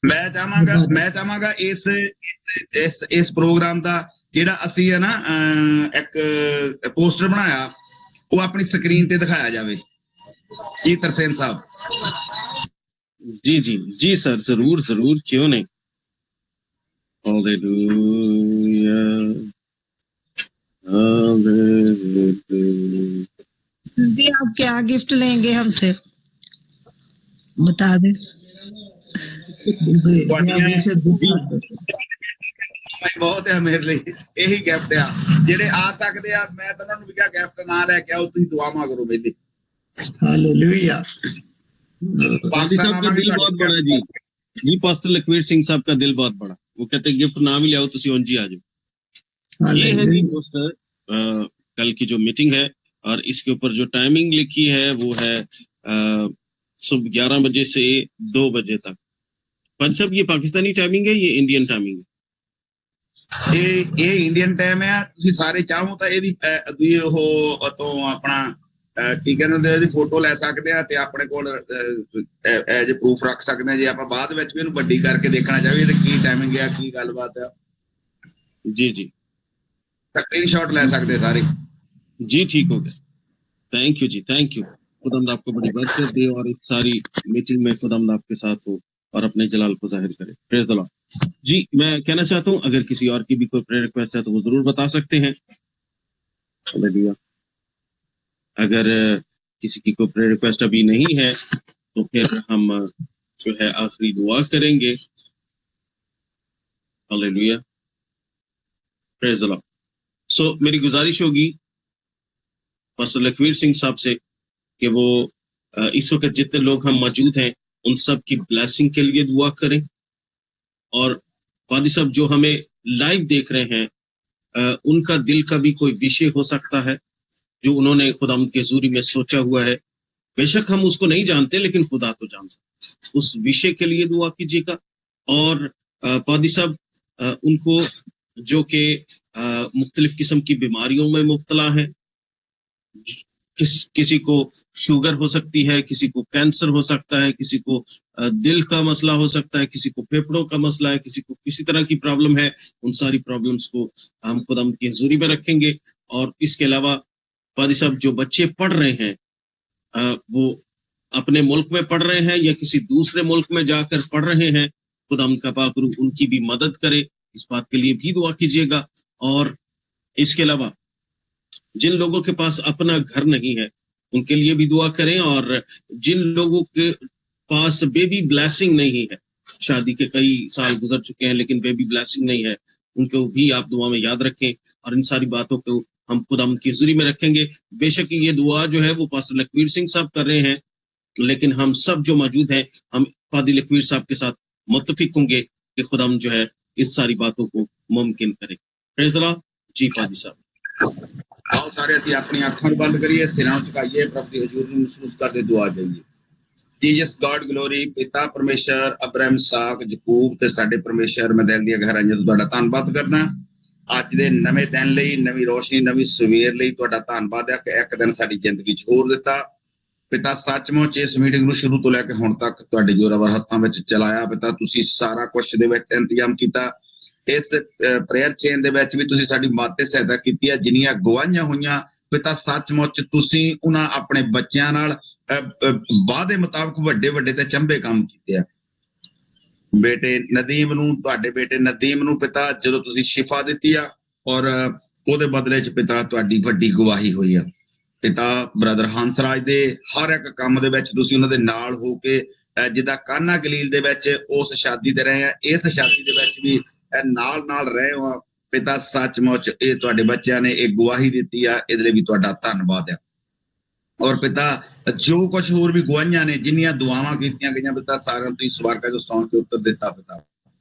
Speaker 5: ਮੈਂ ਚਾਹਾਂਗਾ ਇਸ ਪ੍ਰੋਗਰਾਮ ਦਾ ਜਿਹੜਾ ਅਸੀਂ ਹੈ ਨਾ ਇੱਕ ਪੋਸਟਰ ਬਣਾਇਆ ਉਹ ਆਪਣੀ ਸਕਰੀਨ ਤੇ ਦਿਖਾਇਆ ਜਾਵੇ ਜੀ ਤਰਸੇਮ ਸਾਹਿਬ।
Speaker 1: जी जी जी सर, जरूर जरूर, क्यों नहीं। Hallelujah hallelujah.
Speaker 7: जी आप क्या गिफ्ट लेंगे हमसे बता दे।
Speaker 5: ਬਹੁਤ ਹੈ ਮੇਰੇ ਲਈ ਇਹੀ ਗਿਫਟ ਆ ਜਿਹੜੇ ਆ ਸਕਦੇ ਆ। ਮੈਂ ਤਾਂ ਉਹਨਾਂ ਨੂੰ ਵੀ ਕਿਹਾ ਗਿਫਟ ਨਾ ਲੈ ਕੇ ਆਓ, ਤੁਸੀਂ ਦੁਆਵਾਂ ਕਰੋ ਮੇਰੀ।
Speaker 3: हालेलुया।
Speaker 1: पादी साहब का दिल बहुत बड़ा जी। जी पास्टर लखवीर सिंह साहब का दिल बहुत बड़ा, वो कहते हैं गिफ्ट ना भी ले आओ, तुसी ओंजी आ जाओ। ये है जी पोस्टर कल की जो मीटिंग है, और इसके ऊपर जो टाइमिंग लिखी है वो है सुबह 11 बजे से 2 बजे तक। पादी साहब ये पाकिस्तानी टाइमिंग है, ये इंडियन टाइमिंग है?
Speaker 5: ਇਹ ਇੰਡੀਅਨ ਟਾਈਮ ਆ। ਤੁਸੀਂ ਸਾਰੇ ਚਾਹੋ ਤਾਂ ਇਹਦੀ ਉਹ ਤੋਂ ਆਪਣਾ ਕੀ ਕਹਿੰਦੇ ਇਹਦੀ ਫੋਟੋ ਲੈ ਸਕਦੇ ਆ ਤੇ ਆਪਣੇ ਕੋਲ ਐਜ ਪ੍ਰੂਫ ਰੱਖ ਸਕਦੇ ਆ। ਜੇ ਆਪਾਂ ਬਾਅਦ ਵਿੱਚ ਵੀ ਇਹਨੂੰ ਵੱਡੀ ਕਰਕੇ ਦੇਖਣਾ ਚਾਹੀਏ ਤੇ ਕੀ ਟਾਈਮਿੰਗ ਆ, ਕੀ ਗੱਲਬਾਤ ਆ।
Speaker 1: जी जी
Speaker 5: स्क्रीनशॉट ले सकते सारे
Speaker 1: जी, ठीक हो गया। थैंक यू जी, थैंक यू। खुदावंद आपको बड़ी बरकत दे और इस सारी मीटिंग में खुदावंद आपके साथ हो और अपने जलाल को जाहिर करे। Praise the Lord. जी मैं कहना चाहता हूँ अगर किसी और की भी कोई प्रेयर रिक्वेस्ट है तो वो जरूर बता सकते हैं। हालेलुया। अगर किसी की कोई प्रेयर रिक्वेस्ट अभी नहीं है तो फिर हम जो है आखिरी दुआ करेंगे। Hallelujah. Praise the Lord. So मेरी गुजारिश होगी पास्टर लखवीर सिंह साहब से कि वो इस वक्त जितने लोग हम मौजूद हैं उन सब की ब्लेसिंग के लिए दुआ करें, और पादी साहब जो हमें लाइव देख रहे हैं उनका दिल का भी कोई विषय हो सकता है जो उन्होंने खुदावंद के हुजूरी में सोचा हुआ है। बेशक हम उसको नहीं जानते लेकिन खुदा तो जानता। उस विषय के लिए दुआ कीजिएगा। और पादी साहब उनको जो कि मुख्तलिफ किस्म की बीमारियों में मुब्तला है, किसी को शुगर हो सकती है, किसी को कैंसर हो सकता है, किसी को दिल का मसला हो सकता है, किसी को फेफड़ों का मसला है, किसी को किसी तरह की प्रॉब्लम है। उन सारी प्रॉब्लम्स को हम खुदावंद की हुजूरी में रखेंगे। और इसके अलावा पादी साहब जो बच्चे पढ़ रहे हैं वो अपने मुल्क में पढ़ रहे हैं या किसी दूसरे मुल्क में जाकर पढ़ रहे हैं, खुदावंद का पाक रूह उनकी भी मदद करे, इस बात के लिए भी दुआ कीजिएगा। और इसके अलावा जिन लोगों के पास अपना घर नहीं है उनके लिए भी दुआ करें, और जिन लोगों के पास बेबी ब्लेसिंग नहीं है, शादी के कई साल गुजर चुके हैं लेकिन बेबी ब्लेसिंग नहीं है, उनको भी आप दुआ में याद रखें। और इन सारी बातों को हम खुदावंद की हुजूरी में रखेंगे। बेशक ये दुआ जो है वो पास्टर लखवीर सिंह साहब कर रहे हैं, लेकिन हम सब जो मौजूद हैं हम पादी लखवीर साहब के साथ मुत्तफिक होंगे कि खुदावंद जो है इस सारी बातों को मुमकिन करे। Praise the Lord. जी पादी साहब।
Speaker 5: आओ सारे ਅਸੀਂ ਆਪਣੀਆਂ ਅੱਖਾਂ ਨੂੰ ਬੰਦ ਕਰੀਏ, ਸਿਰਾਂ ਝੁਕਾਈਏ, ਪ੍ਰਭੂ ਦੀ ਹਜ਼ੂਰ ਨੂੰ ਮਹਿਸੂਸ ਕਰਦੇ ਦੁਆ ਜਾਈਏ। Jesus god glory. ਪਿਤਾ ਪਰਮੇਸ਼ਰ ਅਬਰਾਹਮ, ਇਸਾਕ, ਯਾਕੂਬ ਤੇ ਸਾਡੇ ਪਰਮੇਸ਼ਰ ਮੈਂ ਦਿਲ ਦੀਆਂ ਗਹਿਰਾਈਆਂ ਤੋਂ ਤੁਹਾਡਾ ਧੰਨਵਾਦ ਕਰਦਾ। ਅੱਜ ਦੇ ਨਵੇਂ ਦਿਨ ਲਈ, ਨਵੀਂ ਰੋਸ਼ਨੀ, ਨਵੀਂ ਸਵੇਰ ਲਈ ਤੁਹਾਡਾ ਧੰਨਵਾਦ ਹੈ ਕਿ ਇੱਕ ਦਿਨ ਸਾਡੀ ਜ਼ਿੰਦਗੀ 'ਚ ਹੋਰ ਦਿੱਤਾ। ਪਿਤਾ ਸੱਚਮੁੱਚ ਇਸ ਮੀਟਿੰਗ ਨੂੰ ਸ਼ੁਰੂ ਤੋਂ ਲੈ ਕੇ ਹੁਣ ਤੱਕ ਤੁਹਾਡੇ ਜ਼ੋਰਾਵਰ ਹੱਥਾਂ ਵਿੱਚ ਚਲਾਇਆ। ਪਿਤਾ ਤੁਸੀਂ ਸਾਰਾ ਕੁਝ ਦੇ ਵਿੱਚ ਇੰਤਜ਼ਾਮ ਕੀਤਾ। ਇਸ ਪ੍ਰੇਅਰ ਚੇਨ ਦੇ ਵਿੱਚ ਵੀ ਤੁਸੀਂ ਸਾਡੀ ਮਦਦ ਤੇ ਸਹਾਇਤਾ ਕੀਤੀ ਹੈ। ਜਿੰਨੀਆਂ ਗਵਾਹੀਆਂ ਹੋਈਆਂ ਪਿਤਾ ਸੱਚਮੁੱਚ ਤੁਸੀਂ ਉਹਨਾਂ ਆਪਣੇ ਬੱਚਿਆਂ ਨਾਲ ਵਾਅਦੇ ਮੁਤਾਬਕ ਵੱਡੇ ਵੱਡੇ ਤੇ ਚੰਬੇ ਕੰਮ ਕੀਤੇ ਆ। ਬੇਟੇ ਨਦੀਮ ਨੂੰ, ਤੁਹਾਡੇ ਬੇਟੇ ਨਦੀਮ ਨੂੰ ਪਿਤਾ ਜਦੋਂ ਤੁਸੀਂ ਸ਼ਿਫਾ ਦਿੱਤੀ ਆ, ਔਰ ਉਹਦੇ ਬਦਲੇ 'ਚ ਪਿਤਾ ਤੁਹਾਡੀ ਵੱਡੀ ਗਵਾਹੀ ਹੋਈ ਆ। ਪਿਤਾ ਬ੍ਰਦਰ ਹੰਸਰਾਜ ਦੇ ਹਰ ਇੱਕ ਕੰਮ ਦੇ ਵਿੱਚ ਤੁਸੀਂ ਉਹਨਾਂ ਦੇ ਨਾਲ ਹੋ ਕੇ ਜਿੱਦਾਂ ਕਾਨਾ ਗਲੀਲ ਦੇ ਵਿੱਚ ਉਸ ਸ਼ਾਦੀ ਤੇ ਰਹੇ ਆ, ਇਸ ਸ਼ਾਦੀ ਦੇ ਵਿੱਚ ਵੀ ਨਾਲ ਨਾਲ ਰਹੇ ਹੋ। ਪਿਤਾ ਸੱਚਮੁੱਚ ਇਹ ਤੁਹਾਡੇ ਬੱਚਿਆਂ ਨੇ ਇਹ ਗਵਾਹੀ ਦਿੱਤੀ ਆ, ਇਹਦੇ ਲਈ ਵੀ ਤੁਹਾਡਾ ਧੰਨਵਾਦ ਆ। ਔਰ ਪਿਤਾ ਜੋ ਕੁਛ ਹੋਰ ਵੀ ਗਵਾਹੀਆਂ ਨੇ, ਜਿੰਨੀਆਂ ਦੁਆਵਾਂ ਕੀਤੀਆਂ ਗਈਆਂ ਪਿਤਾ, ਸਾਰਿਆਂ ਨੂੰ ਸਵਾਰਗਾ ਜੋ ਸੁਣ ਕੇ ਉੱਤਰ ਦਿੱਤਾ। ਪਿਤਾ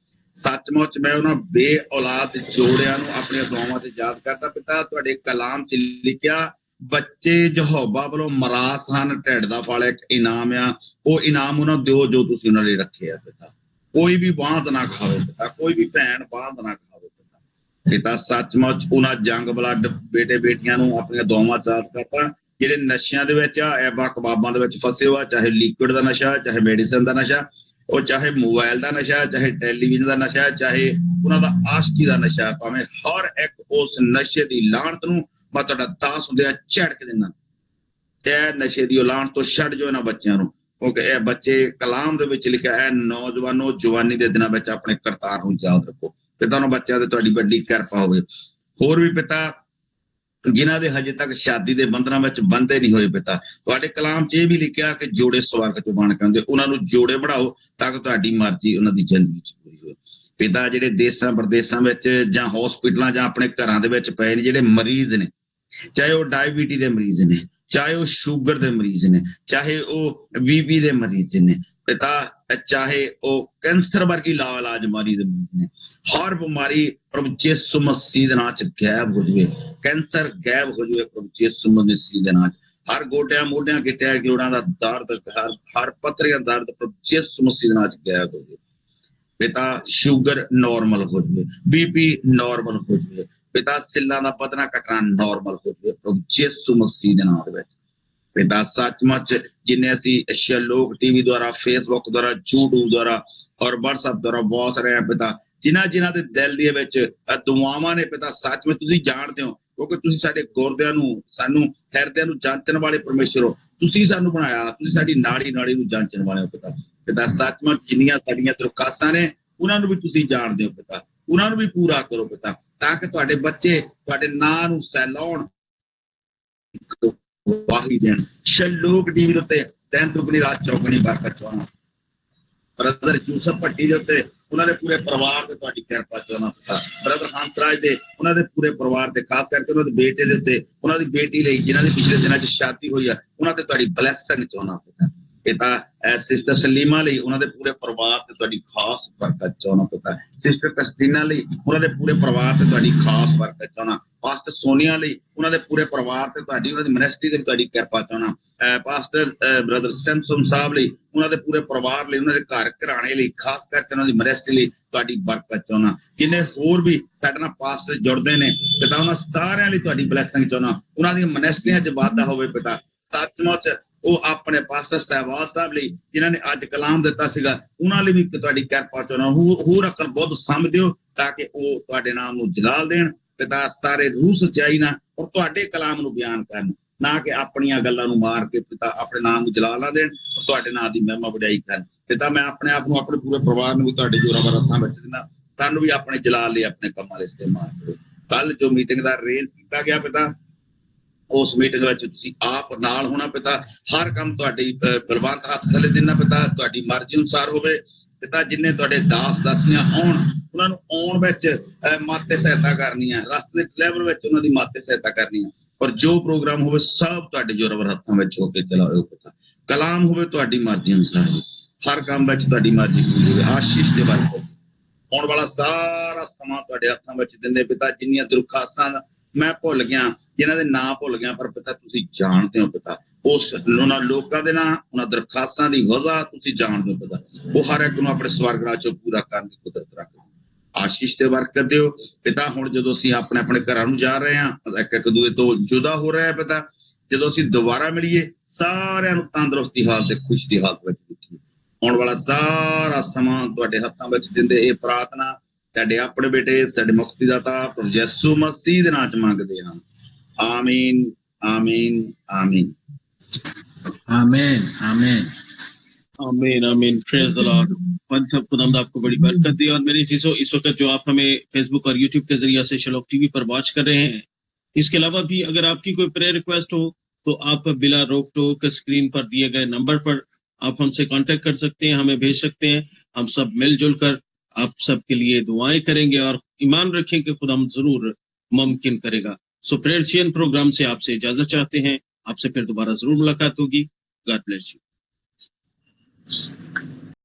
Speaker 5: ਸੱਚਮੁੱਚ ਮੈਂ ਉਹਨਾਂ ਬੇ ਔਲਾਦ ਜੋੜਿਆਂ ਨੂੰ ਆਪਣੀਆਂ ਦੁਆਵਾਂ ਤੇ ਯਾਦ ਕਰਦਾ। ਪਿਤਾ ਤੁਹਾਡੇ ਕਲਾਮ 'ਚ ਲਿਖਿਆ ਬੱਚੇ ਯਹੋਵਾ ਵੱਲੋਂ ਮਰਾਸ ਹਨ, ਢਿੱਡ ਦਾ ਫਲ ਇੱਕ ਇਨਾਮ ਆ, ਉਹ ਇਨਾਮ ਉਹਨਾਂ ਦਿਓ ਜੋ ਤੁਸੀਂ ਉਹਨਾਂ ਲਈ ਰੱਖੇ ਆ। ਪਿਤਾ ਕੋਈ ਵੀ ਬਾਂਝ ਨਾ ਖਾਵੇ ਪਿਤਾ, ਕੋਈ ਵੀ ਭੈਣ ਬਾਂਝ ਨਾ ਖਾਵੇ ਪਿਤਾ। ਪਿਤਾ ਸੱਚਮੁੱਚ ਉਹਨਾਂ ਜੰਗ ਬਲੱਡ ਬੇਟੇ ਬੇਟੀਆਂ ਨੂੰ ਆਪਣੀਆਂ ਦੁਆਵਾਂ ਚ ਯਾਦ ਕਰਦਾ ਜਿਹੜੇ ਨਸ਼ਿਆਂ ਦੇ ਵਿੱਚ ਆ, ਐਬਾ ਕਬਾਬਾਂ ਦੇ ਵਿੱਚ ਫਸੇ ਹੋ ਆ, ਚਾਹੇ ਲਿਕੁਇਡ ਦਾ ਨਸ਼ਾ, ਚਾਹੇ ਮੈਡੀਸਨ ਦਾ ਨਸ਼ਾ, ਉਹ ਚਾਹੇ ਮੋਬਾਈਲ ਦਾ ਨਸ਼ਾ, ਚਾਹੇ ਟੈਲੀਵਿਜ਼ਨ ਦਾ ਨਸ਼ਾ, ਚਾਹੇ ਉਹਨਾਂ ਦਾ ਆਸ਼ਕੀ ਦਾ ਨਸ਼ਾ, ਭਾਵੇਂ ਹਰ ਇੱਕ ਉਸ ਨਸ਼ੇ ਦੀ ਲਾਹਨਤ ਨੂੰ ਮੈਂ ਤੁਹਾਡਾ ਦਾਸ ਹੁੰਦਿਆਂ ਝੜਕ ਦਿੰਦਾ। ਇਹ ਨਸ਼ੇ ਦੀ ਲਾਹਨਤ ਤੋਂ ਛੱਡ ਜੋ ਇਹਨਾਂ ਬੱਚਿਆਂ ਨੂੰ, ਕਿਉਂਕਿ ਇਹ ਬੱਚੇ ਕਲਾਮ ਦੇ ਵਿੱਚ ਲਿਖਿਆ ਹੈ, ਨੌਜਵਾਨੋ ਜਵਾਨੀ ਦੇ ਦਿਨਾਂ ਵਿੱਚ ਆਪਣੇ ਕਰਤਾਰ ਨੂੰ ਯਾਦ ਰੱਖੋ। ਪਿਤਾ ਉਹਨਾਂ ਬੱਚਿਆਂ ਤੇ ਤੁਹਾਡੀ ਵੱਡੀ ਕਿਰਪਾ ਹੋਵੇ। ਹੋਰ ਵੀ ਪਿਤਾ ਜਿਨ੍ਹਾਂ ਦੇ ਹਜੇ ਤੱਕ ਸ਼ਾਦੀ ਦੇ ਬੰਧਨਾਂ ਵਿੱਚ ਬੰਦੇ ਨਹੀਂ ਹੋਏ, ਪਿਤਾ ਤੁਹਾਡੇ ਕਲਾਮ 'ਚ ਇਹ ਵੀ ਲਿਖਿਆ ਕਿ ਜੋੜੇ ਸਵਰਗ 'ਚ ਬਣ ਕੇ ਆਉਂਦੇ, ਉਹਨਾਂ ਨੂੰ ਜੋੜੇ ਬਣਾਓ ਤਾਂ ਕਿ ਤੁਹਾਡੀ ਮਰਜ਼ੀ ਉਹਨਾਂ ਦੀ ਜ਼ਿੰਦਗੀ 'ਚ ਪੂਰੀ ਹੋਵੇ। ਪਿਤਾ ਜਿਹੜੇ ਦੇਸਾਂ ਪ੍ਰਦੇਸਾਂ ਵਿੱਚ ਜਾਂ ਹਸਪੀਟਲਾਂ ਜਾਂ ਆਪਣੇ ਘਰਾਂ ਦੇ ਵਿੱਚ ਪਏ ਨੇ ਜਿਹੜੇ ਮਰੀਜ਼ ਨੇ, ਚਾਹੇ ਉਹ ਡਾਇਬੀਟੀ ਦੇ ਮਰੀਜ਼ ਨੇ, ਚਾਹੇ ਉਹ ਸ਼ੂਗਰ ਦੇ ਮਰੀਜ਼ ਨੇ, ਚਾਹੇ ਉਹ BP ਦੇ ਮਰੀਜ਼ ਨੇ, ਪਿਤਾ ਚਾਹੇ ਉਹ ਕੈਂਸਰ ਵਰਗੀ ਲਾ ਇਲਾਜ ਬਿਮਾਰੀ ਦੇ ਮਰੀਜ਼ ਨੇ, ਹਰ ਬਿਮਾਰੀ ਪ੍ਰਭੂ ਯਿਸੂ ਮਸੀਹ ਦੇ ਨਾਂ 'ਚ ਗਾਇਬ ਹੋ ਜਾਵੇ। ਕੈਂਸਰ ਗਾਇਬ ਹੋ ਜਾਵੇ ਪ੍ਰਭੂ ਯਿਸੂ ਮਸੀਹ ਦੇ ਨਾਂ 'ਚ। ਹਰ ਗੋਡਿਆਂ ਮੋਢਿਆਂ ਗਿੱਟਿਆਂ ਜੋੜਾਂ ਦਾ ਦਰਦ, ਹਰ ਪੱਥਰੀਆਂ ਦਰਦ ਪ੍ਰਭੂ ਯਿਸੂ ਮਸੀਹ ਦੇ ਨਾਂ 'ਚ ਗਾਇਬ ਹੋ ਜਾਵੇ। ਪਿਤਾ ਸ਼ੂਗਰ ਨਾਰਮਲ ਹੋ ਜਾਵੇ, BP ਨਾਰਮਲ ਹੋ ਜਾਵੇ, ਪਿਤਾ ਸਿੱਲਾਂ ਦਾ ਪਤਨਾ ਘਟਣਾ ਨਾਰਮਲ ਹੋ ਜਾਵੇ ਪ੍ਰਭੂ ਯਿਸੂ ਮਸੀਹ ਦੇ ਨਾਮ ਦੇ ਵਿੱਚ। ਪਿਤਾ ਸੱਚਮੁੱਚ ਜਿੰਨੇ ਅਸੀਂ ਸ਼ਲੋਕ TV ਦੁਆਰਾ, Facebook ਦੁਆਰਾ, YouTube ਦੁਆਰਾ ਔਰ WhatsApp ਦੁਆਰਾ ਬਹੁਤ ਰਹੇ ਪਿਤਾ, ਜਿਨ੍ਹਾਂ ਦੇ ਦਿਲ ਦੇ ਵਿੱਚ ਦੁਆਵਾਂ ਨੇ ਪਿਤਾ, ਸੱਚਮੁੱਚ ਤੁਸੀਂ ਜਾਣਦੇ ਹੋ, ਕਿਉਂਕਿ ਤੁਸੀਂ ਸਾਡੇ ਗੁਰਦਿਆਂ ਨੂੰ, ਸਾਨੂੰ ਹਿਰਦਿਆਂ ਨੂੰ ਜਾਂਚਣ ਵਾਲੇ ਪਰਮੇਸ਼ਰ ਹੋ। ਤੁਸੀਂ ਸਾਨੂੰ ਬਣਾਇਆ, ਤੁਸੀਂ ਸਾਡੀ ਨਾੜੀ ਨੂੰ ਜਾਂਚਣ ਵਾਲੇ ਹੋ ਪਿਤਾ। ਪਿਤਾ ਸੱਚਮੁੱਚ ਜਿੰਨੀਆਂ ਸਾਡੀਆਂ ਦਰਖਾਸਤਾਂ ਨੇ ਉਹਨਾਂ ਨੂੰ ਵੀ ਤੁਸੀਂ ਜਾਣਦੇ ਹੋ ਪਿਤਾ, ਉਹਨਾਂ ਨੂੰ ਵੀ ਪੂਰਾ ਕਰੋ ਪਿਤਾ, ਤਾਂ ਕਿ ਤੁਹਾਡੇ ਬੱਚੇ ਤੁਹਾਡੇ ਨਾਂ ਨੂੰ ਸਹਿਲਾਉਣ, ਵਾਹੀ ਦੇਣ। ਸ਼ਲੋਕ TV ਦੇ ਉੱਤੇ ਦਿਨ ਦੁਗਣੀ ਰਾਤ ਚੌਗਣੀ ਬਰਕਤ ਚਾਹੁੰਦਾ। ਬ੍ਰਦਰ ਯੂਸਫ ਭੱਟੀ ਦੇ ਉੱਤੇ ਉਹਨਾਂ ਦੇ ਪੂਰੇ ਪਰਿਵਾਰ ਤੇ ਤੁਹਾਡੀ ਕਿਰਪਾ ਚਾਹੁੰਦਾ ਪਿਤਾ। ਬ੍ਰਦਰ ਹੰਸਰਾਜ ਦੇ ਉਹਨਾਂ ਦੇ ਪੂਰੇ ਪਰਿਵਾਰ ਤੇ, ਖਾਸ ਕਰਕੇ ਉਹਨਾਂ ਦੇ ਬੇਟੇ ਦੇ ਉੱਤੇ, ਉਹਨਾਂ ਦੀ ਬੇਟੀ ਲਈ ਜਿਨ੍ਹਾਂ ਦੀ ਪਿਛਲੇ ਦਿਨਾਂ 'ਚ ਸ਼ਾਦੀ ਹੋਈ ਆ, ਉਹਨਾਂ ਤੇ ਤੁਹਾਡੀ ਬਲੈਸਿੰਗ ਚਾਹੁੰਦਾ ਪਿਤਾ। ਪਿਤਾ ਸਿਸਟਰ ਸਲੀਮਾ ਲਈ ਉਹਨਾਂ ਦੇ ਪੂਰੇ ਪਰਿਵਾਰ ਤੇ ਤੁਹਾਡੀ ਖਾਸ ਬਰਕਤ ਚਾਹੁੰਦਾ ਪਿਤਾ। ਸਿਸਟਰ ਕਸਟੀਨਾ ਲਈ ਉਹਨਾਂ ਦੇ ਪੂਰੇ ਪਰਿਵਾਰ ਤੇ ਤੁਹਾਡੀ ਖਾਸ ਬਰਕਤ ਚਾਹੁੰਦਾ। ਪਾਸਟਰ ਸੋਨੀਆ ਲਈ ਉਹਨਾਂ ਦੇ ਪੂਰੇ ਪਰਿਵਾਰ ਤੇ ਤੁਹਾਡੀ, ਉਹਨਾਂ ਦੀ ਮਿਨਿਸਟਰੀ ਤੇ ਤੁਹਾਡੀ ਕਿਰਪਾ ਚਾਹੁੰਦਾ। ਪਾਸਟਰ ਬ੍ਰਦਰ ਸੈਮਸਨ ਸਾਹਿਬ ਲਈ ਉਹਨਾਂ ਦੇ ਪੂਰੇ ਪਰਿਵਾਰ ਲਈ, ਉਹਨਾਂ ਦੇ ਘਰ ਘਰਾਣੇ ਲਈ, ਖਾਸ ਕਰਕੇ ਉਹਨਾਂ ਦੀ ਮਿਨਿਸਟਰੀ ਲਈ ਤੁਹਾਡੀ ਬਰਕਤ ਚਾਹੁੰਦਾ। ਜਿੰਨੇ ਹੋਰ ਵੀ ਸਾਡੇ ਨਾਲ ਪਾਸਟਰ ਜੁੜਦੇ ਨੇ ਪਿਤਾ, ਉਹਨਾਂ ਸਾਰਿਆਂ ਲਈ ਤੁਹਾਡੀ ਬਲੈਸਿੰਗ ਚਾਹੁੰਦਾ। ਉਹਨਾਂ ਦੀਆਂ ਮਿਨਿਸਟਰੀਆਂ 'ਚ ਵਾਧਾ ਹੋਵੇ ਪਿਤਾ। ਸੱਚਮੁੱਚ ਉਹ ਆਪਣੇ ਪਾਸਟਰ ਸਹਿਵਾਲ ਸਾਹਿਬ ਲਈ ਜਿਨ੍ਹਾਂ ਨੇ ਅੱਜ ਕਲਾਮ ਦਿੱਤਾ ਸੀਗਾ, ਉਹਨਾਂ ਲਈ ਵੀ ਤੁਹਾਡੀ ਕਿਰਪਾ ਚਾਹੁੰਦਾ। ਹੋਰ ਅਕਲ ਬੁੱਧ ਸਮਝਿਓ ਤਾਂ ਕਿ ਉਹ ਤੁਹਾਡੇ ਨਾਮ ਨੂੰ ਜਲਾਲ ਦੇਣ ਪਿਤਾ, ਸਾਰੇ ਰੂਹ ਸੱਚਾਈ ਨਾਲ ਔਰ ਤੁਹਾਡੇ ਕਲਾਮ ਨੂੰ ਬਿਆਨ ਕਰਨ, ਨਾ ਕਿ ਆਪਣੀਆਂ ਗੱਲਾਂ ਨੂੰ ਮਾਰ ਕੇ ਪਿਤਾ ਆਪਣੇ ਨਾਮ ਨੂੰ ਜਲਾਲ ਨਾ ਦੇਣ, ਤੁਹਾਡੇ ਨਾਮ ਦੀ ਮਹਿਮਾ ਵਡਿਆਈ ਕਰਨ ਪਿਤਾ। ਮੈਂ ਆਪਣੇ ਆਪ ਨੂੰ, ਆਪਣੇ ਪੂਰੇ ਪਰਿਵਾਰ ਨੂੰ ਵੀ ਤੁਹਾਡੇ ਜੋਰਾਵਰ ਹੱਥਾਂ ਵਿੱਚ ਦਿੰਦਾ। ਤੁਹਾਨੂੰ ਵੀ ਆਪਣੇ ਜਲਾਲ ਲਈ ਆਪਣੇ ਕੰਮਾਂ ਲਈ ਇਸਤੇਮਾਲ ਕਰੋ। ਕੱਲ ਜੋ ਮੀਟਿੰਗ ਦਾ ਅਰੇਂਜ ਕੀਤਾ ਗਿਆ ਪਿਤਾ, ਉਸ ਮੀਟਿੰਗ ਵਿੱਚ ਤੁਸੀਂ ਆਪ ਨਾਲ ਹੋਣਾ ਪਿਤਾ। ਹਰ ਕੰਮ ਤੁਹਾਡੀ ਬਲਵੰਤ ਹੱਥ ਥੱਲੇ ਦੇਣਾ ਪਿਤਾ, ਤੁਹਾਡੀ ਮਰਜ਼ੀ ਅਨੁਸਾਰ ਹੋਵੇ ਪਿਤਾ। ਜਿੰਨੇ ਤੁਹਾਡੇ ਦਾਸ ਦਾਸੀਆਂ ਆਉਣ, ਉਹਨਾਂ ਨੂੰ ਆਉਣ ਵਿੱਚ ਮਾਤੇ ਸਹਾਇਤਾ ਕਰਨੀ ਹੈ, ਰਸਤੇ ਦੇ ਲੈਵਲ ਵਿੱਚ ਉਹਨਾਂ ਦੀ ਮਾਤੇ ਸਹਾਇਤਾ ਕਰਨੀ ਹੈ। ਔਰ ਜੋ ਪ੍ਰੋਗਰਾਮ ਹੋਵੇ ਸਭ ਤੁਹਾਡੇ ਜੋਰਾਵਰ ਹੱਥਾਂ ਵਿੱਚ ਹੋ ਕੇ ਚਲਾਓ ਪਿਤਾ। ਕਲਾਮ ਹੋਵੇ ਤੁਹਾਡੀ ਮਰਜ਼ੀ ਅਨੁਸਾਰ, ਹਰ ਕੰਮ ਵਿੱਚ ਤੁਹਾਡੀ ਮਰਜ਼ੀ ਪੂਰੀ ਹੋਵੇ। ਆਸ਼ੀਸ਼ ਦੇ ਵਰਤੋਂ ਆਉਣ ਵਾਲਾ ਸਾਰਾ ਸਮਾਂ ਤੁਹਾਡੇ ਹੱਥਾਂ ਵਿੱਚ ਦਿੰਦੇ ਪਿਤਾ। ਜਿੰਨੀਆਂ ਦਰਖਾਸਤਾਂ ਮੈਂ ਭੁੱਲ ਗਿਆ, ਜਿਨ੍ਹਾਂ ਦੇ ਨਾਂ ਭੁੱਲ ਗਿਆ, ਪਰ ਪਿਤਾ ਤੁਸੀਂ ਜਾਣਦੇ ਹੋ ਪਿਤਾ। ਉਸ ਉਹਨਾਂ ਲੋਕਾਂ ਦੇ ਨਾਂ, ਉਹਨਾਂ ਦਰਖਾਸਤਾਂ ਦੀ ਵਜ੍ਹਾ ਤੁਸੀਂ ਜਾਣਦੇ ਹੋ ਪਿਤਾ। ਉਹ ਹਰ ਇੱਕ ਨੂੰ ਆਪਣੇ ਸਵਰਗ ਰਾਜ 'ਚੋਂ ਪੂਰਾ ਕਰਨ ਦੀ ਕੁਦਰਤ ਰੱਖੋ। ਆਸ਼ੀਸ਼ ਤੇ ਬਰਕਤ ਦਿਓ ਪਿਤਾ। ਹੁਣ ਜਦੋਂ ਅਸੀਂ ਆਪਣੇ ਆਪਣੇ ਘਰਾਂ ਨੂੰ ਜਾ ਰਹੇ ਹਾਂ, ਇੱਕ ਦੂਜੇ ਤੋਂ ਜੁਦਾ ਹੋ ਰਿਹਾ ਪਿਤਾ, ਜਦੋਂ ਅਸੀਂ ਦੁਬਾਰਾ ਮਿਲੀਏ ਸਾਰਿਆਂ ਨੂੰ ਤੰਦਰੁਸਤੀ ਹਾਲਤ ਤੇ ਖੁਸ਼ੀ ਦੀ ਹਾਲਤ ਵਿੱਚ ਦੇਖੀਏ। ਆਉਣ ਵਾਲਾ ਸਾਰਾ ਸਮਾਂ ਤੁਹਾਡੇ ਹੱਥਾਂ ਵਿੱਚ ਦਿੰਦੇ ਇਹ ਪ੍ਰਾਰਥਨਾ ਤੁਹਾਡੇ ਆਪਣੇ ਬੇਟੇ ਸਾਡੇ ਮੁਕਤੀ ਦਾਤਾ ਪ੍ਰਭੂ ਯਿਸੂ ਮਸੀਹ ਦੇ ਨਾਮ 'ਚ ਮੰਗਦੇ ਹਾਂ। आमीन आमीन आमीन
Speaker 2: आमीन आमीन
Speaker 1: आमीन आमीन। Praise the Lord. खुदावंद आपको बड़ी बरकत दी। और मेरे चीजों, इस वक्त जो आप हमें फेसबुक और यूट्यूब के जरिए से शलोक TV पर वॉच कर रहे हैं, इसके अलावा भी अगर आपकी कोई प्रेयर रिक्वेस्ट हो तो आप बिला रोक टोक स्क्रीन पर दिए गए नंबर पर आप हमसे कांटेक्ट कर सकते हैं, हमें भेज सकते हैं। हम सब मिलजुल कर आप सबके लिए दुआएं करेंगे और ईमान रखें कि खुदा जरूर मुमकिन करेगा। सो प्रेयर चेन प्रोग्राम से आपसे इजाजत चाहते हैं। आपसे फिर दोबारा जरूर मुलाकात होगी। God bless you.